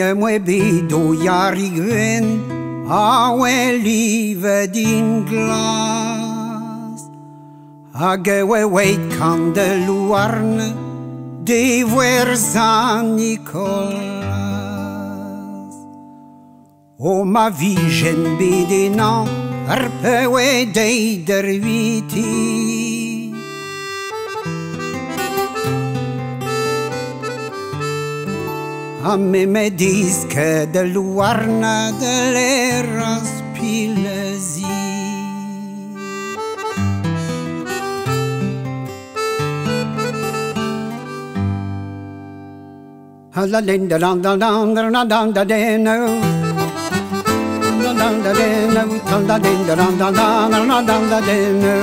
je moi bido jari gwen a lieve din glas a we wait kan de luarne de ver San Nicolas o ma vision bidina arpe we de derviti a me dis que de luarna de l'eras pilezi a la linda dan dan dan dan dan da de no dan da de no dan da de dan dan dan dan da de no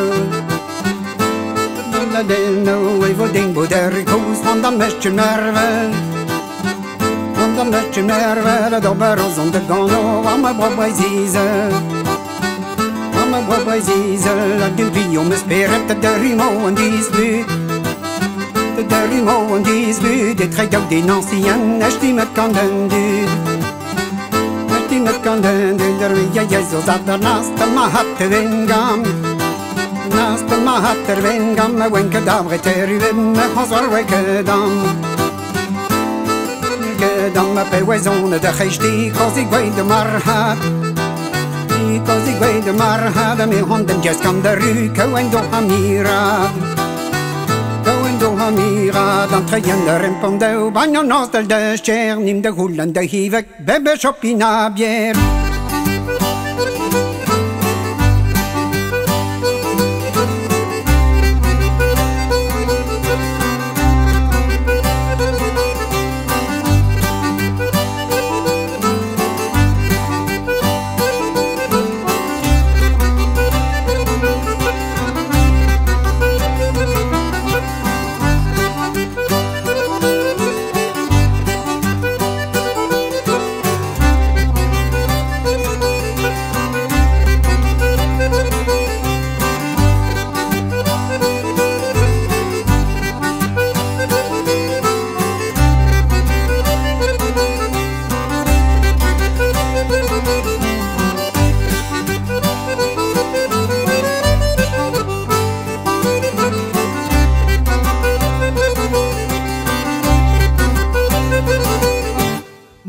dan da de no we vol ding boder koos van de mesje nerven dan dat je nerven de barros on de gano aan mijn bobbijzizel aan mijn bobbijzizel la du bio me speret de rimo en dis but de rimo en dis but de trek ook die ancien esti met kanden du esti met kanden du der ja zo zat daar naast ma hat wengam naast ma hat wengam me wenke dabre terven me hazar weke dam dan me pe wezone de geesti cos ik weet de marha cos ik weet de marha de me honden just kan de ruke en do hamira dan treien de rempondeu banyo nostel de cher nim de hulen de hivek bebe shopina bier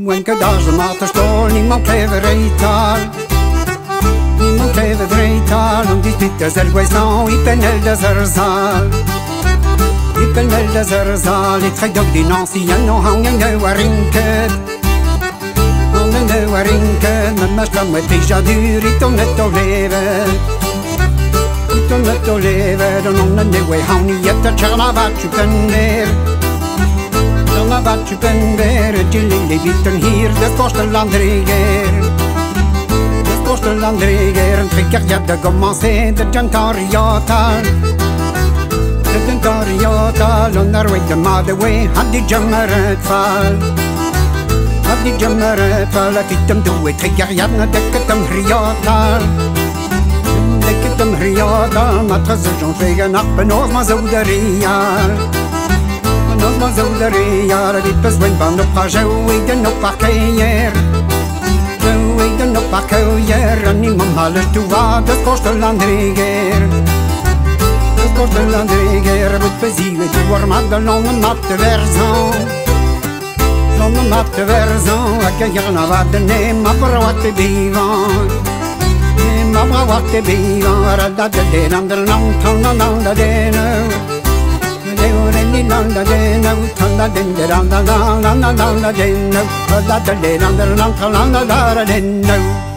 Wenke dagen mat stol niemand klever reital niemand klever reital und die bitte sel guesan i penel de zerzal i penel de zerzal ik trek ook die ancien no hangen de warinket hangen de warinket met mestam met déjà dur i ton net leven i ton net leven dan on de we hangi jet charla va tu penner dan wat je bent weer, jullie weten hier, de kostelandreger. De kostelandreger, een trekker, ja, de commencé, de gentariatal. De gentariatal, onderweg de madewe, had die jammer uitval. Had die jammer uitval, ik het hem doe, trekker, ja, de ketemriatal. De ketemriatal, maar het is zo'n vegen, appen, oos, maar zo de real. Nos ma zouderia la dit bezwen van op jou ik den op parkeer jou ik den op parkeer en niemand alles toe wat de kostelandreger de kostelandreger met plezier te worden maar de lange matte verzon ik ga naar wat de neem maar wat te bivan maar wat te bivan dat de dan de lang dan de Landa de no, tanda de landa landa landa de no, landa de landa landa landa de no.